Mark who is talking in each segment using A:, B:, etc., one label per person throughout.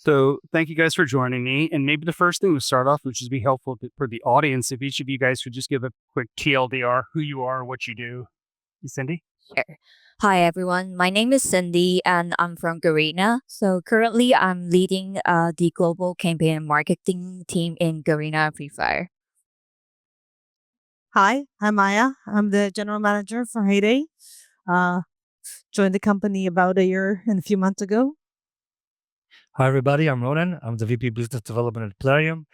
A: So thank you guys for joining me. And maybe the first thing to start off, which would be helpful for the audience, if each of you guys could just give a quick TLDR, who you are, what you do. Cindy?
B: Sure. Hi, everyone. My name is Cindy, and I'm from Garena. So currently, I'm leading the global campaign and marketing team in Garena Free Fire.
C: Hi, I'm Maya. I'm the general manager for Heyday. Uh, joined the company about a year and a few months ago.
D: Hi, everybody. I'm Ronen. I'm the VP Business Development at Plarium.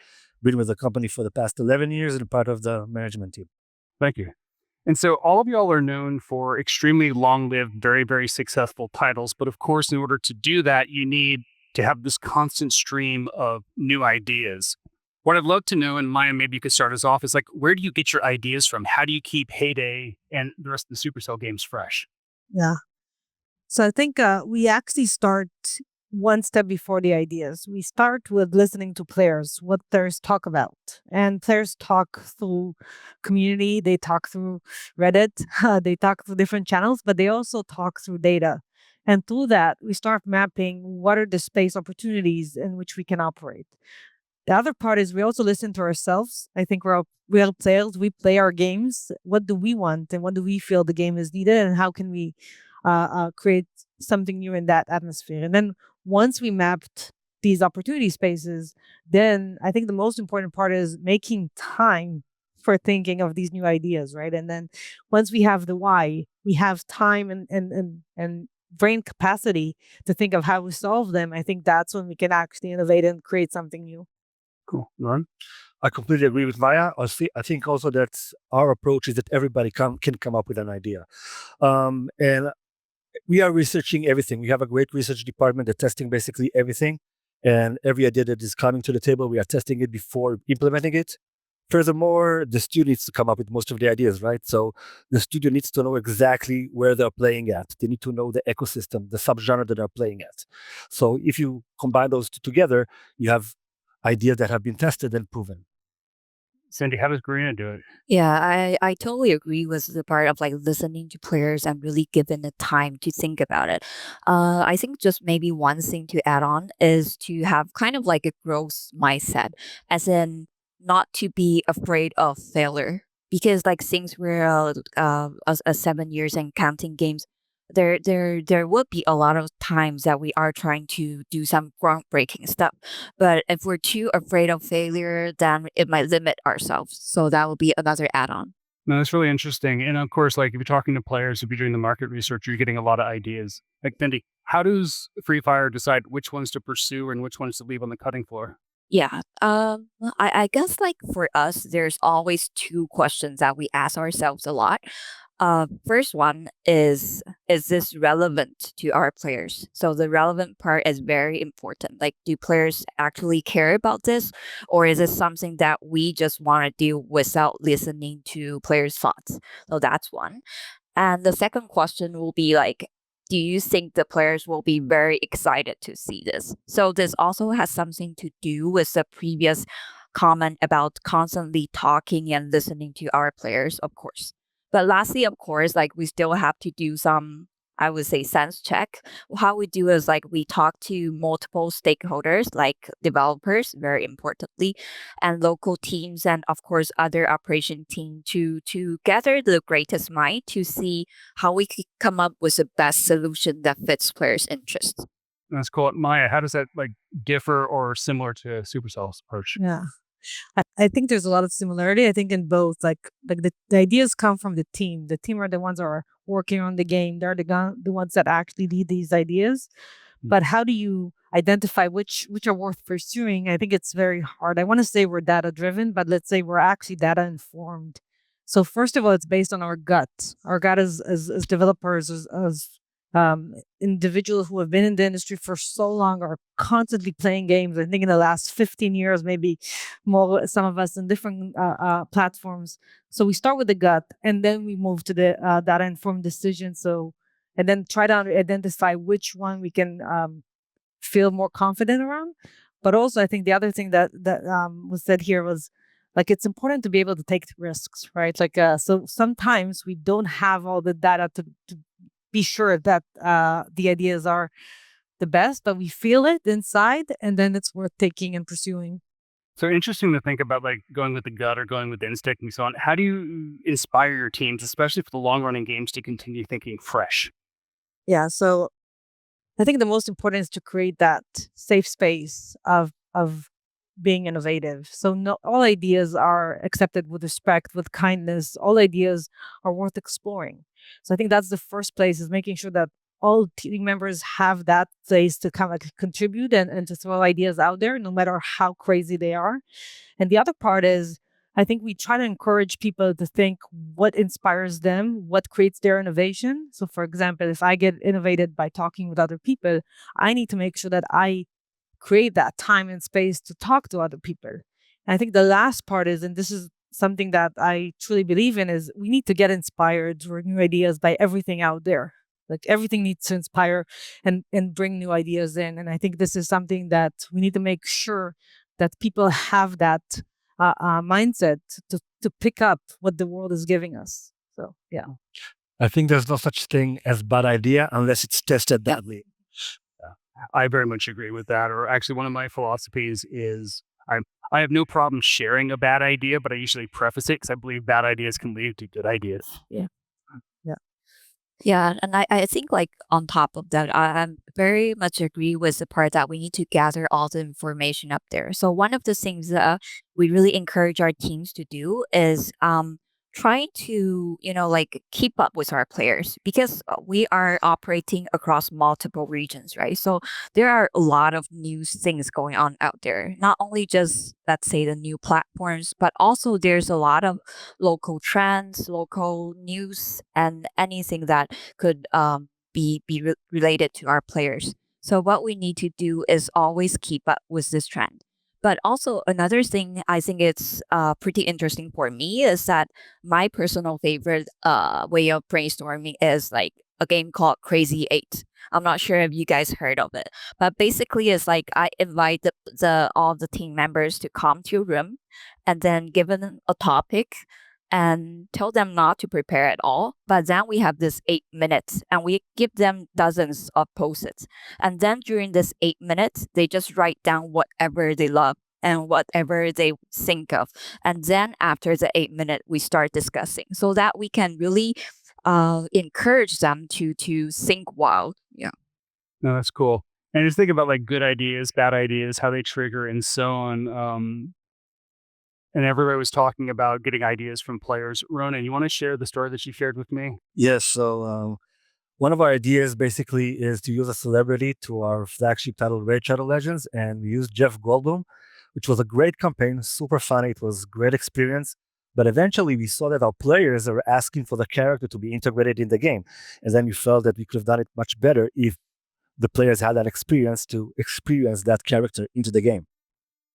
D: Been with the company for the past 11 years and part of the management team.
A: Thank you. And so all of y'all are known for extremely long-lived, very, very successful titles. But of course, in order to do that, you need to have this constant stream of new ideas. What I'd love to know, and Maya, maybe you could start us off, is like, where do you get your ideas from? How do you keep Heyday and the rest of the Supercell games fresh?
C: Yeah. So I think we actually start one step before the ideas. We start with listening to players, what players talk about. And players talk through community, they talk through Reddit, they talk through different channels, but they also talk through data. And through that, we start mapping what are the space opportunities in which we can operate. The other part is we also listen to ourselves. I think we're all real players. We play our games. What do we want and what do we feel the game is needed and how can we create something new in that atmosphere? And then once we mapped these opportunity spaces, then I think the most important part is making time for thinking of these new ideas, right? And then once we have the why, we have time and brain capacity to think of how we solve them. I think that's when we can actually innovate and create something new.
A: Cool. Lauren?
D: I completely agree with Maya. I think also that our approach is that everybody can come up with an idea. And we are researching everything. We have a great research department that's testing basically everything. And every idea that is coming to the table, we are testing it before implementing it. Furthermore, the studio needs to come up with most of the ideas, right? So the studio needs to know exactly where they're playing at. They need to know the ecosystem, the subgenre that they're playing at. So if you combine those two together, you have ideas that have been tested and proven.
A: Cindy, how does Garena do it?
B: Yeah, I totally agree with the part of like listening to players and really giving the time to think about it. I think just maybe one thing to add on is to have kind of like a growth mindset, as in not to be afraid of failure. Because like since we're a 7 years and counting games, there would be a lot of times that we are trying to do some groundbreaking stuff. But if we're too afraid of failure, then it might limit ourselves. So that would be another add-on.
A: No, that's really interesting. And of course, like if you're talking to players, if you're doing the market research, you're getting a lot of ideas. Like Cindy, how does Free Fire decide which ones to pursue and which ones to leave on the cutting floor?
B: Yeah. I guess like for us, there's always two questions that we ask ourselves a lot. First one is this relevant to our players? So the relevant part is very important. Like, do players actually care about this, or is it something that we just want to do without listening to players' thoughts? So that's one. And the second question will be like, do you think the players will be very excited to see this? So this also has something to do with the previous comment about constantly talking and listening to our players, of course. But lastly, of course, like we still have to do some, I would say, sense check. How we do is like we talk to multiple stakeholders, like developers, very importantly, and local teams, and of course other operation team to gather the greatest mind to see how we could come up with the best solution that fits players' interests.
A: That's cool. Maya, how does that like differ or similar to Supercell's approach?
C: Yeah. I think there's a lot of similarity. I think in both, like the ideas come from the team. The team are the ones that are working on the game. They're the ones that actually lead these ideas. But how do you identify which are worth pursuing? I think it's very hard. I want to say we're data driven, but let's say we're actually data informed. So first of all, it's based on our gut. Our gut as developers, as individuals who have been in the industry for so long are constantly playing games. I think in the last 15 years, maybe more, some of us in different platforms. So we start with the gut and then we move to the data informed decision. So, and then try to identify which one we can feel more confident around. But also, I think the other thing that was said here was like it's important to be able to take risks, right? Like so sometimes we don't have all the data to be sure that the ideas are the best, but we feel it inside, and then it's worth taking and pursuing.
A: So interesting to think about, like going with the gut or going with instinct and so on. How do you inspire your teams, especially for the long running games, to continue thinking fresh?
C: Yeah, so I think the most important is to create that safe space of being innovative. So no, all ideas are accepted with respect, with kindness. All ideas are worth exploring. So I think that's the first place, is making sure that all team members have that place to kind of like contribute and to throw ideas out there, no matter how crazy they are. And the other part is, I think we try to encourage people to think what inspires them, what creates their innovation. So, for example, if I get innovated by talking with other people, I need to make sure that I create that time and space to talk to other people. And I think the last part is, and this is something that I truly believe in, is we need to get inspired for new ideas by everything out there. Like everything needs to inspire and bring new ideas in. And I think this is something that we need to make sure that people have that mindset to pick up what the world is giving us. So yeah.
D: I think there's no such thing as bad idea unless it's tested badly.
A: I very much agree with that. Or actually, one of my philosophies is I have no problem sharing a bad idea, but I usually preface it because I believe bad ideas can lead to good ideas.
B: Yeah, and I think like on top of that, I very much agree with the part that we need to gather all the information up there. So one of the things that we really encourage our teams to do is trying to, like keep up with our players, because we are operating across multiple regions, right? So there are a lot of new things going on out there, not only just, let's say, the new platforms, but also there's a lot of local trends, local news, and anything that could be related to our players. So what we need to do is always keep up with this trend. But also another thing I think it's pretty interesting for me is that my personal favorite way of brainstorming is like a game called Crazy Eight. I'm not sure if you guys heard of it, but basically it's like I invite the all the team members to come to a room, and then given a topic and tell them not to prepare at all. But then we have this 8 minutes and we give them dozens of post-its. And then during this 8 minutes, they just write down whatever they love and whatever they think of. And then after the 8 minute, we start discussing so that we can really encourage them to think wild. Yeah.
A: No, that's cool. And just think about like good ideas, bad ideas, how they trigger, and so on. And everybody was talking about getting ideas from players. Ronen, you want to share the story that you shared with me?
D: Yes. So one of our ideas basically is to use a celebrity to our flagship title, Raid Shadow Legends, and we used Jeff Goldblum, which was a great campaign, super funny. It was a great experience. But eventually we saw that our players are asking for the character to be integrated in the game. And then we felt that we could have done it much better if the players had that experience to experience that character into the game.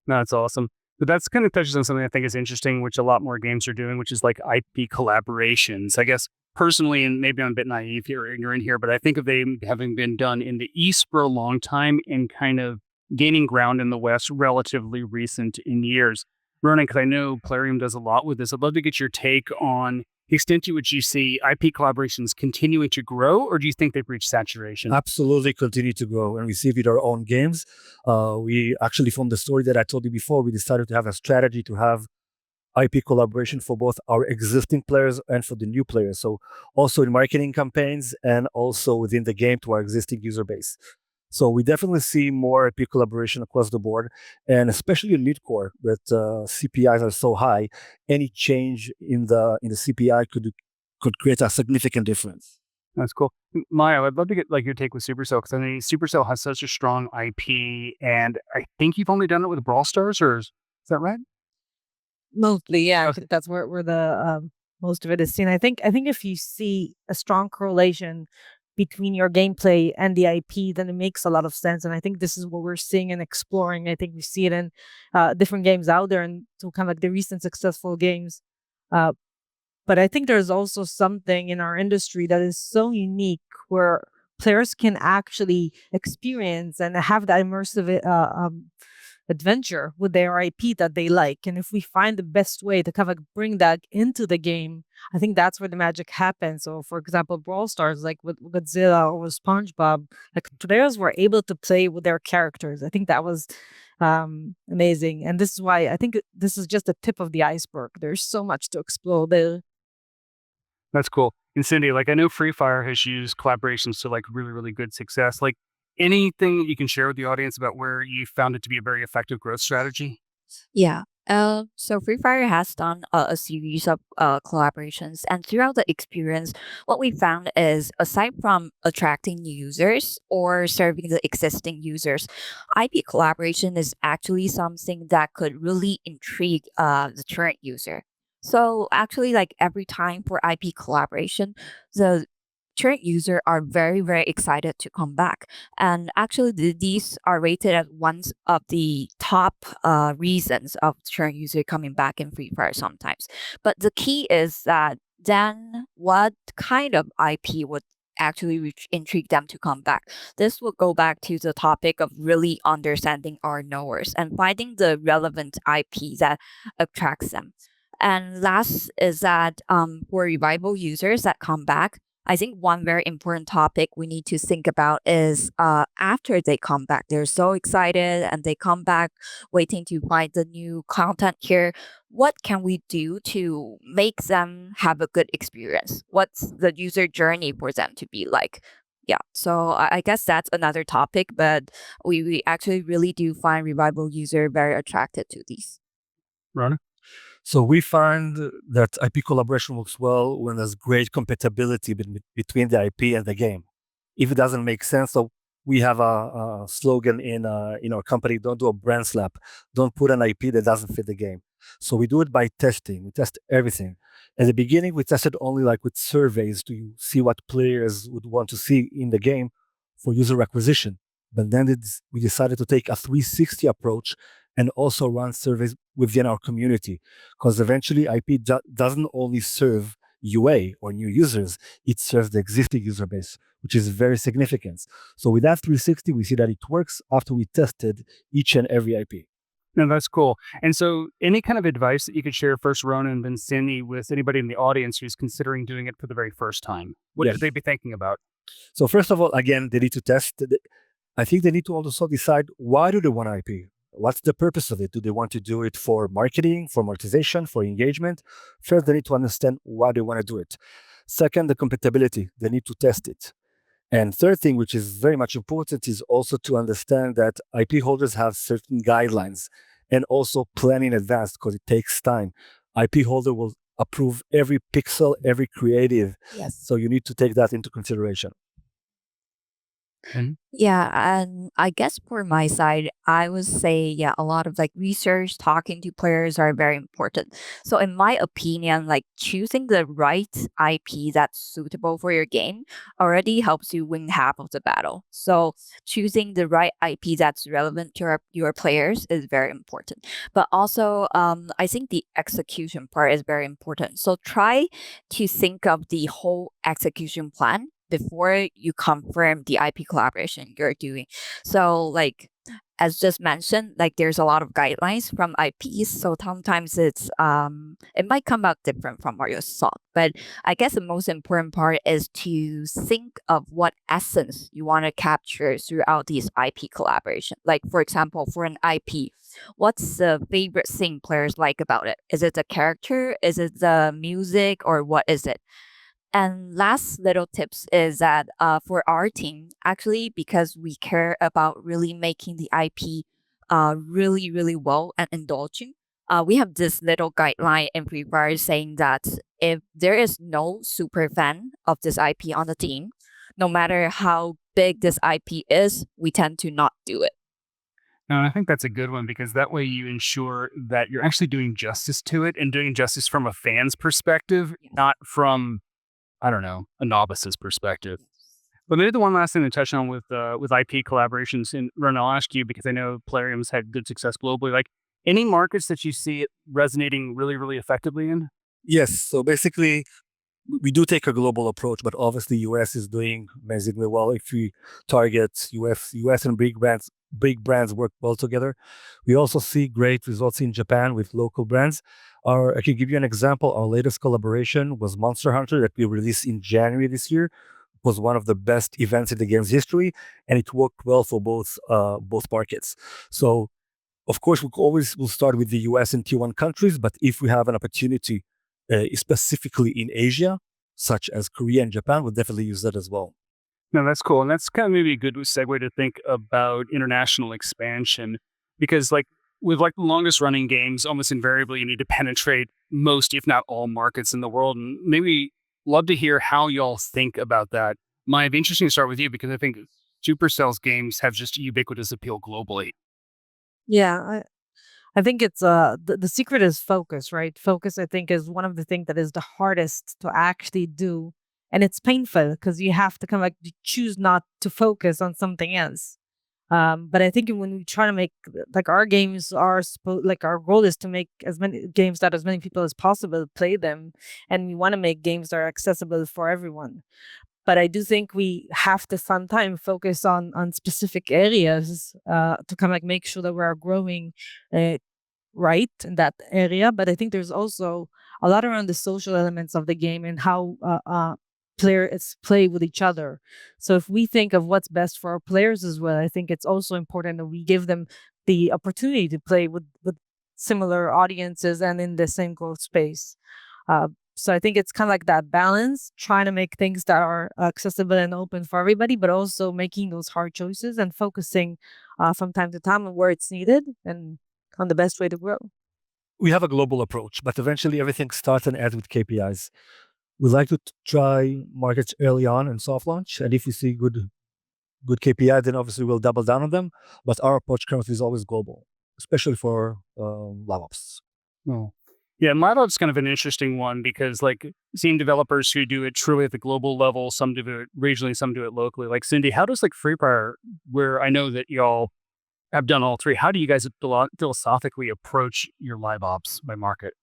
A: No, that's awesome. But that's kind of touches on something I think is interesting, which a lot more games are doing, which is like IP collaborations. I guess personally, and maybe I'm a bit naive here or ignorant here, but I think of them having been done in the East for a long time and kind of gaining ground in the West relatively recent in years. Ronen, because I know Plarium does a lot with this, I'd love to get your take on the extent to which you see IP collaborations continuing to grow, or do you think they've reached saturation?
D: Absolutely continue to grow and we see it with our own games. We actually, from the story that I told you before, we decided to have a strategy to have IP collaboration for both our existing players and for the new players. So also in marketing campaigns and also within the game to our existing user base. So we definitely see more IP collaboration across the board, and especially in mid-core, that CPIs are so high. Any change in the CPI could create a significant difference.
A: That's cool. Maya, I'd love to get like your take with Supercell, because I mean, Supercell has such a strong IP, and I think you've only done it with Brawl Stars, or is that right?
C: Mostly, yeah. I
A: Okay.
C: think that's where the most of it is seen. I think if you see a strong correlation between your gameplay and the IP, then it makes a lot of sense. And I think this is what we're seeing and exploring. I think we see it in different games out there, and so kind of like the recent successful games. But I think there's also something in our industry that is so unique, where players can actually experience and have that immersive adventure with their IP that they like. And if we find the best way to kind of bring that into the game, I think that's where the magic happens. So, for example, Brawl Stars, like with Godzilla or with SpongeBob, like players were able to play with their characters. I think that was amazing. And this is why I think this is just the tip of the iceberg. There's so much to explore there.
A: That's cool. And Cindy, like I know Free Fire has used collaborations to like really, really good success. Like anything that you can share with the audience about where you found it to be a very effective growth strategy?
B: Yeah. So Free Fire has done a series of collaborations, and throughout the experience, what we found is aside from attracting new users or serving the existing users, IP collaboration is actually something that could really intrigue the current user. So actually, like every time for IP collaboration, the current user are very very excited to come back, and actually these are rated as one of the top reasons of current user coming back in Free Fire sometimes. But the key is that then what kind of IP would actually intrigue them to come back. This will go back to the topic of really understanding our knowers and finding the relevant IP that attracts them. And last is that for revival users that come back, I think one very important topic we need to think about is after they come back, they're so excited and they come back waiting to find the new content here. What can we do to make them have a good experience? What's the user journey for them to be like? Yeah, so I guess that's another topic, but we actually really do find revival user very attracted to these.
A: Ronen?
D: So we find that IP collaboration works well when there's great compatibility between the IP and the game. If it doesn't make sense, so we have a slogan in our company: don't do a brand slap. Don't put an IP that doesn't fit the game. So we do it by testing. We test everything. At the beginning, we tested only like with surveys to see what players would want to see in the game for user acquisition. But then we decided to take a 360 approach and also run surveys within our community, because eventually IP doesn't only serve UA or new users, it serves the existing user base, which is very significant. So with that 360, we see that it works after we tested each and every IP.
A: No, that's cool. And so any kind of advice that you could share first, Ronen, and then Cindy, with anybody in the audience who's considering doing it for the very first time? What
D: Yes.
A: should they be thinking about?
D: So first of all, again, they need to test. I think they need to also decide, why do they want IP? What's the purpose of it? Do they want to do it for marketing, for monetization, for engagement? First, they need to understand why they want to do it. Second, the compatibility. They need to test it. And third thing, which is very much important, is also to understand that IP holders have certain guidelines and also plan in advance, because it takes time. IP holder will approve every pixel, every creative.
B: Yes.
D: So you need to take that into consideration.
B: Yeah, and I guess for my side, I would say, yeah, a lot of like research, talking to players are very important. So in my opinion, like choosing the right IP that's suitable for your game already helps you win half of the battle. So choosing the right IP that's relevant to your players is very important. But also, I think the execution part is very important. So try to think of the whole execution plan before you confirm the IP collaboration you're doing. So like as just mentioned, like there's a lot of guidelines from IPs. So sometimes it might come out different from what you thought. But I guess the most important part is to think of what essence you want to capture throughout these IP collaboration. Like for example, for an IP, what's the favorite thing players like about it? Is it the character? Is it the music? Or what is it? And last little tips is that for our team, actually, because we care about really making the IP really, really well and indulging, we have this little guideline in Free Fire saying that if there is no super fan of this IP on the team, no matter how big this IP is, we tend to not do it.
A: No, and I think that's a good one, because that way you ensure that you're actually doing justice to it and doing justice from a fan's perspective,
B: Yes.
A: not from, I don't know, a novice's perspective. But maybe the one last thing to touch on with IP collaborations, and Ron, I'll ask you, because I know Plarium's had good success globally. Like any markets that you see it resonating really, really effectively in?
D: Yes. So basically, we do take a global approach, but obviously US is doing amazingly well. If we target US and big brands work well together. We also see great results in Japan with local brands. I can give you an example. Our latest collaboration was Monster Hunter that we released in January this year. It was one of the best events in the game's history, and it worked well for both markets. So of course, we always will start with the US and Tier 1 countries, but if we have an opportunity specifically in Asia, such as Korea and Japan, we'll definitely use that as well.
A: No, that's cool. And that's kind of maybe a good segue to think about international expansion, because like with like the longest running games, almost invariably you need to penetrate most, if not all markets in the world. And maybe love to hear how y'all think about that. Maya, it'd be interesting to start with you because I think Supercell's games have just ubiquitous appeal globally.
C: Yeah, I think it's the secret is focus, right? Focus, I think, is one of the things that is the hardest to actually do, and it's painful because you have to kind of like choose not to focus on something else. But I think when we try to make like our games are like our goal is to make as many games that as many people as possible play them, and we want to make games that are accessible for everyone. But I do think we have to sometimes focus on specific areas to kind of like make sure that we're growing uh, right in that area. But I think there's also a lot around the social elements of the game and how players play with each other. So if we think of what's best for our players as well, I think it's also important that we give them the opportunity to play with similar audiences and in the same growth space. So I think it's kind of like that balance, trying to make things that are accessible and open for everybody, but also making those hard choices and focusing from time to time on where it's needed and on the best way to grow.
D: We have a global approach, but eventually everything starts and ends with KPIs. We like to try markets early on in soft launch, and if we see good KPIs, then obviously we'll double down on them. But our approach currently is always global, especially for live ops.
A: Oh. Yeah, MyLab's kind of an interesting one because like seeing developers who do it truly at the global level, some do it regionally, some do it locally. Like Cindy, how does like Free Fire, where I know that y'all have done all three, how do you guys philosophically approach your live ops by market?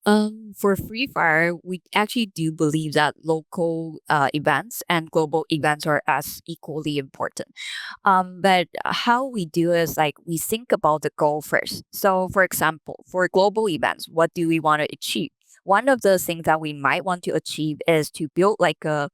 B: For Free Fire, we actually do believe that local events and global events are as equally important. But how we do is like we think about the goal first. So, for example, for global events, what do we want to achieve? One of the things that we might want to achieve is to build like a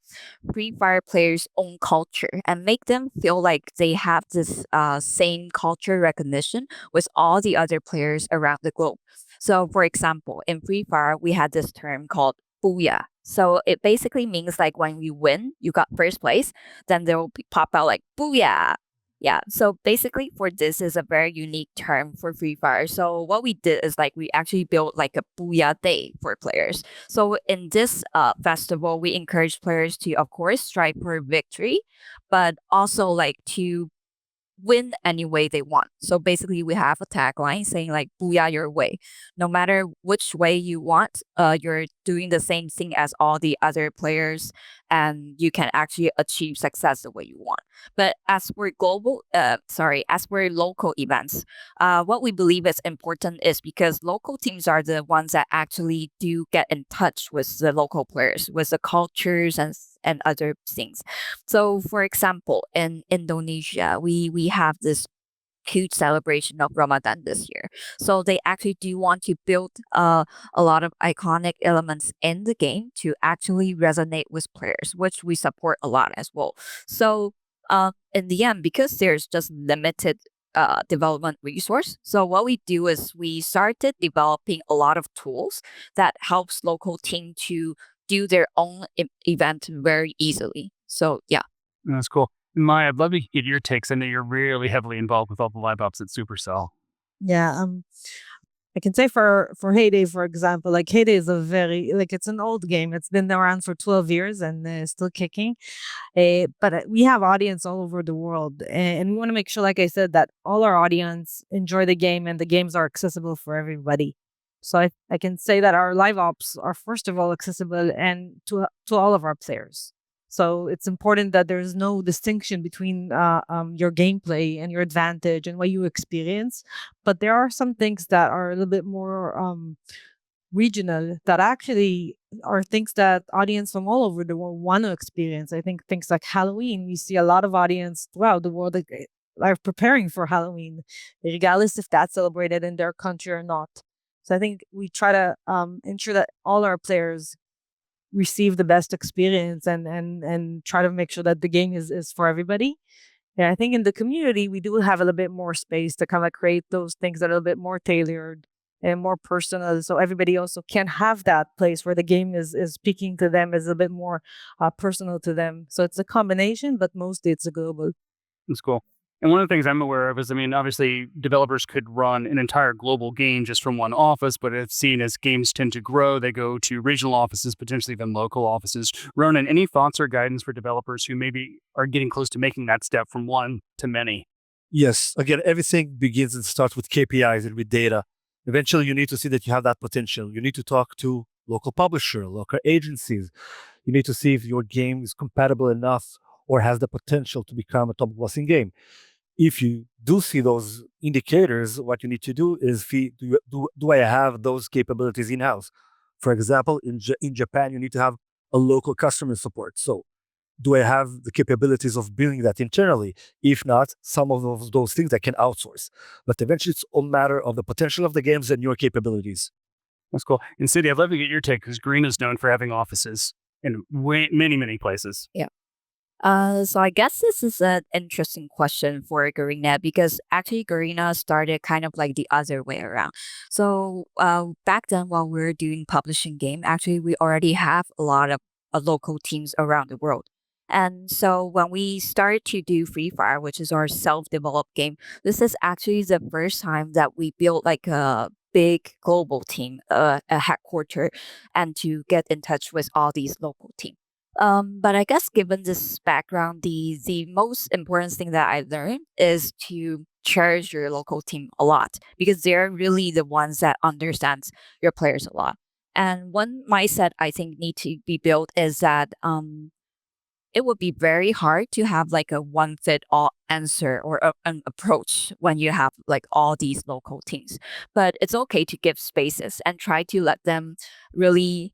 B: Free Fire players' own culture and make them feel like they have this same culture recognition with all the other players around the globe. So, for example, in Free Fire, we had this term called Booyah. So it basically means like when you win, you got first place, then there will pop out like Booyah. Yeah. So basically, for this is a very unique term for Free Fire. So what we did is like we actually built like a Booyah Day for players. So in this festival, we encourage players to, of course, strive for victory, but also like to win any way they want. So basically, we have a tagline saying like "Booyah your way." No matter which way you want, you're doing the same thing as all the other players, and you can actually achieve success the way you want. But as for local events, what we believe is important is because local teams are the ones that actually do get in touch with the local players, with the cultures and other things. So, for example, in Indonesia, we have this huge celebration of Ramadan this year. So they actually do want to build a lot of iconic elements in the game to actually resonate with players, which we support a lot as well. So in the end, because there's just limited development resource, so what we do is we started developing a lot of tools that helps local team to do their own event very easily. So yeah.
A: That's cool. Maya, I'd love to get your takes. I know you're really heavily involved with all the live ops at Supercell.
C: Yeah, I can say for Heyday, for example, like Heyday is a very like it's an old game. It's been around for 12 years and still kicking. But we have audience all over the world, and we want to make sure, like I said, that all our audience enjoy the game and the games are accessible for everybody. So I can say that our live ops are first of all accessible and to all of our players. So it's important that there's no distinction between your gameplay and your advantage and what you experience. But there are some things that are a little bit more regional that actually are things that audience from all over the world want to experience. I think things like Halloween, we see a lot of audience throughout the world that are preparing for Halloween, regardless if that's celebrated in their country or not. So I think we try to ensure that all our players receive the best experience and try to make sure that the game is for everybody. Yeah, I think in the community we do have a little bit more space to kind of create those things that are a little bit more tailored and more personal, so everybody also can have that place where the game is speaking to them, is a bit more personal to them. So it's a combination, but mostly it's a global.
A: That's cool. And one of the things I'm aware of is, I mean, obviously developers could run an entire global game just from one office, but it's seen as games tend to grow, they go to regional offices, potentially even local offices. Ronen, any thoughts or guidance for developers who maybe are getting close to making that step from one to many?
D: Yes, again, everything begins and starts with KPIs and with data. Eventually, you need to see that you have that potential. You need to talk to local publisher, local agencies. You need to see if your game is compatible enough or has the potential to become a top grossing game. If you do see those indicators, what you need to do is do I have those capabilities in-house? For example, in Japan, you need to have a local customer support. So do I have the capabilities of building that internally? If not, some of those things I can outsource. But eventually, it's a matter of the potential of the games and your capabilities.
A: That's cool. And City, I'd love to get your take, because Garena is known for having offices in many, many places.
B: Yeah. So I guess this is an interesting question for Garena, because actually Garena started kind of like the other way around. So back then, while we were doing publishing game, actually we already have a lot of local teams around the world. And so when we started to do Free Fire, which is our self-developed game, this is actually the first time that we built like a big global team, a headquarter, and to get in touch with all these local teams. But I guess given this background, the most important thing that I learned is to cherish your local team a lot, because they're really the ones that understands your players a lot. And one mindset I think need to be built is that it would be very hard to have like a one fit all answer or an approach when you have like all these local teams. But it's okay to give spaces and try to let them really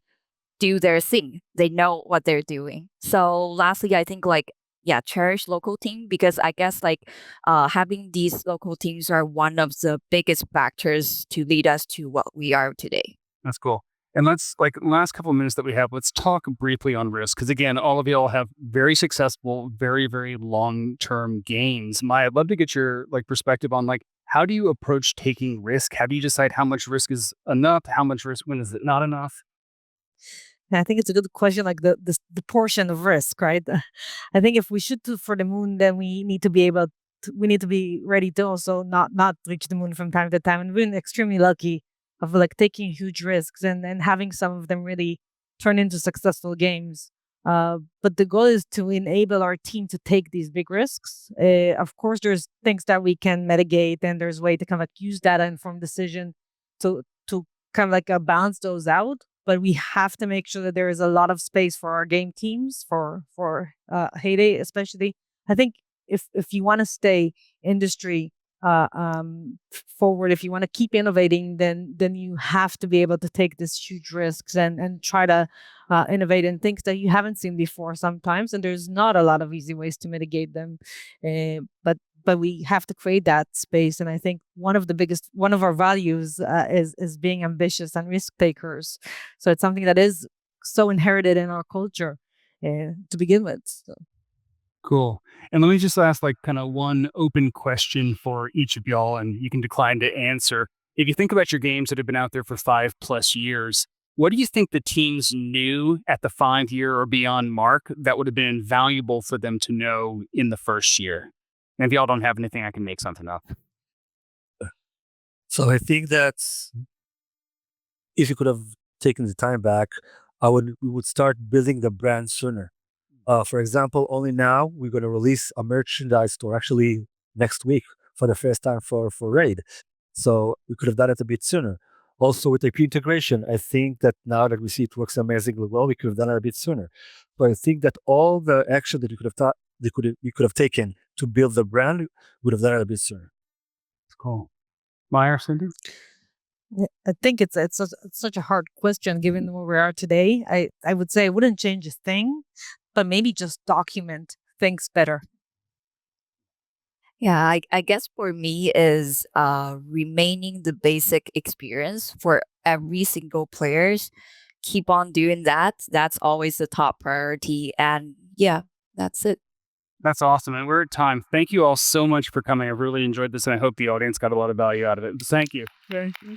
B: do their thing. They know what they're doing. So lastly, I think like, yeah, cherish local team, because I guess like having these local teams are one of the biggest factors to lead us to what we are today.
A: That's cool. And let's, like, last couple of minutes that we have, let's talk briefly on risk. Because again, all of y'all have very successful, very, very long-term games. Maya, I'd love to get your like perspective on like, how do you approach taking risk? How do you decide how much risk is enough? How much risk, when is it not enough?
C: And I think it's a good question, like the portion of risk, right? I think if we shoot for the moon, then we need to be able to, we need to be ready to also not reach the moon from time to time. And we've been extremely lucky of like taking huge risks and having some of them really turn into successful games. But the goal is to enable our team to take these big risks. Of course, there's things that we can mitigate, and there's way to kind of like use data informed decision to kind of like balance those out. But we have to make sure that there is a lot of space for our game teams for Heyday, especially. I think if you want to stay industry forward, if you want to keep innovating, then you have to be able to take these huge risks and try to innovate in things that you haven't seen before sometimes. And there's not a lot of easy ways to mitigate them, but we have to create that space. And I think one of our values is being ambitious and risk takers. So it's something that is so inherited in our culture to begin with. So.
A: Cool. And let me just ask like kind of one open question for each of y'all, and you can decline to answer. If you think about your games that have been out there for 5+ years, what do you think the teams knew at the 5-year or beyond mark that would have been invaluable for them to know in the first year? And if y'all don't have anything, I can make something up.
D: So I think that if you could have taken the time back, we would start building the brand sooner. For example, only now we're going to release a merchandise store actually next week for the first time for Raid. So we could have done it a bit sooner. Also with IP integration, I think that now that we see it works amazingly well, we could have done it a bit sooner. So I think that all the action that we could have taken to build the brand would have done it a bit sooner.
A: It's cool. Maya or Cindy?
C: I think it's such a hard question given where we are today. I would say I wouldn't change a thing, but maybe just document things better.
B: Yeah, I guess for me is remaining the basic experience for every single players. Keep on doing that. That's always the top priority. And yeah, that's it.
A: That's awesome. And we're at time. Thank you all so much for coming. I've really enjoyed this, and I hope the audience got a lot of value out of it. Thank you. Thank you.